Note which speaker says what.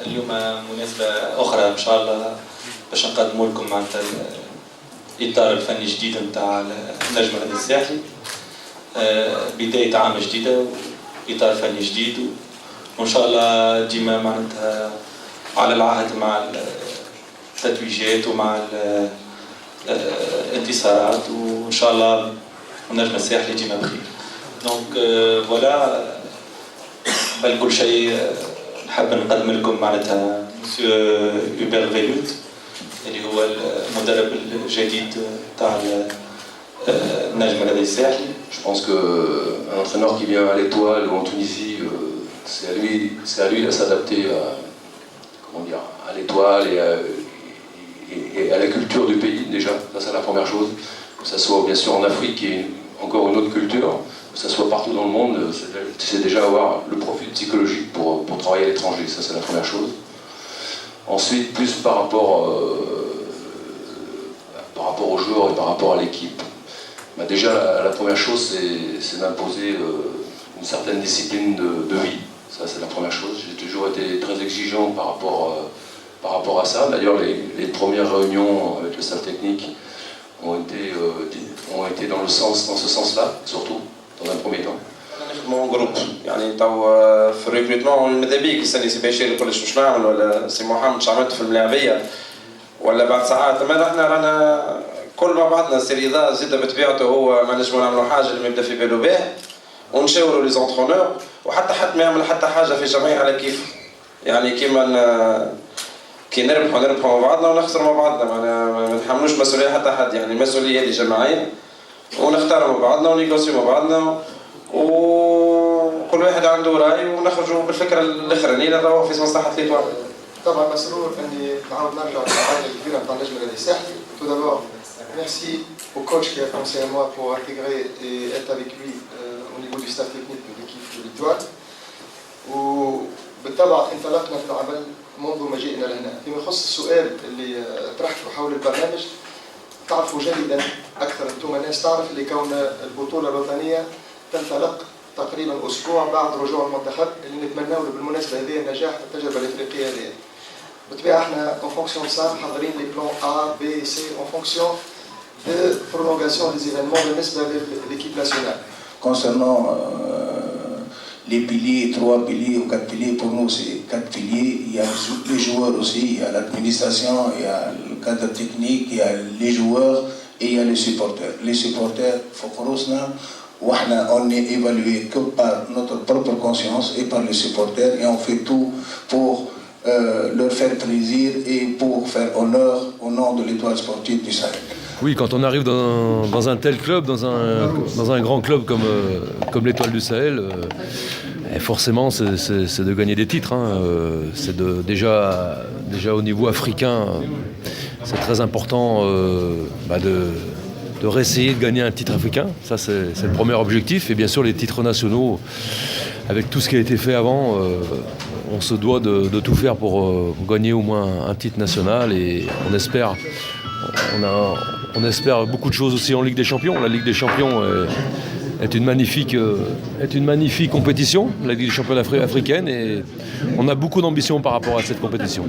Speaker 1: اليوم مناسبة أخرى إن شاء الله باش نقدموا لكم معناتها الإطار الفني الجديد نتاع النجم الرياضي الساحلي. بداية عام جديدة وإطار فني جديد وإن شاء الله ديما معناتها على العهد مع التتويجات ومع الانتصارات وإن شاء الله النجم الساحلي ديما بخير. دونك فوالا بل كل شيء نحب نقدم لكم معناتها مسيو هوبير فيلوت اللي هو المدرب الجديد تاع النجم الرياضي الساحلي.
Speaker 2: Je pense qu'un entraîneur qui vient à l'Étoile ou en Tunisie, c'est à lui de s'adapter à l'Étoile et à la culture du pays déjà. Ça c'est la première chose. Que ce soit bien sûr en Afrique qui est encore une autre culture, que ce soit partout dans le monde, c'est déjà avoir le profil psychologique pour travailler à l'étranger. Ça c'est la première chose. Ensuite, plus par rapport aux joueurs et par rapport à l'équipe. Bah déjà, la première chose, c'est d'imposer une certaine discipline de vie. Ça, c'est la première chose. J'ai toujours été très exigeant par rapport à ça. D'ailleurs, les premières réunions avec le staff technique ont été dans ce sens-là, surtout, dans un premier temps.
Speaker 3: نخدموا جروب يعني تو في الريكروتمون ماذا بيك يسالني سي بشير كلش مش نعمل ولا سي محمد مش عملت في الملاعبيه ولا بعد ساعات ما احنا رانا كل ما بعضنا سي رضا زيد بطبيعته هو ما نجموا نعملوا حاجه اللي يبدا في باله به ونشاوروا لي زونترونور وحتى حد ما يعمل حتى حاجه في الجمعيه على كيف يعني كيما كي نربحوا مع بعضنا ونخسروا مع بعضنا ما نتحملوش مسؤوليه حتى حد يعني المسؤوليه هذه جماعيه ونختاروا مع بعضنا ونيغوسيو مع بعضنا وكل واحد عنده راي ونخرجوا بالفكره الاخرانيه اللي راهو في مصلحه ليتوال.
Speaker 4: طبعا مسرور اني نعاود نرجع للعائله الكبيره نتاع النجم الرياضي الساحلي. Tout d'abord, merci au coach qui a pensé à moi pour intégrer et être avec lui au niveau du staff technique de l'équipe de l'Étoile. وبالطبع انطلقنا في العمل منذ مجيئنا لهنا. فيما يخص السؤال اللي طرحته حول البرنامج تعرفوا جيدا اكثر انتم الناس تعرف اللي كون البطوله الوطنيه تنطلق تقريبا اسبوع بعد رجوع المنتخب اللي نتمنى له بالمناسبه هذه النجاح في التجربه الافريقيه هذه. بالطبيعه احنا en fonction de ça محضرين les plans A, B, C en fonction de prolongation des événements بالنسبه l'équipe nationale.
Speaker 5: Concernant les piliers, 3 piliers ou 4 piliers, pour nous c'est 4 piliers. Il y a les joueurs aussi, il y a l'administration, il y a le cadre technique, il y a les joueurs et il y a les supporters. Les supporters, Fokorosna, on n'est évalué que par notre propre conscience et par les supporters et on fait tout pour leur faire plaisir et pour faire honneur au nom de l'Étoile sportive du Sahel.
Speaker 6: Oui, quand on arrive dans un tel club, dans un grand club comme l'Étoile du Sahel, forcément c'est de gagner des titres. Hein. C'est déjà au niveau africain, c'est très important de réessayer de gagner un titre africain. Ça c'est le premier objectif. Et bien sûr les titres nationaux, avec tout ce qui a été fait avant, on se doit de tout faire pour gagner au moins un titre national. Et on espère beaucoup de choses aussi en Ligue des Champions. La Ligue des Champions est une magnifique compétition, la Ligue des Champions africaine, et on a beaucoup d'ambition par rapport à cette compétition.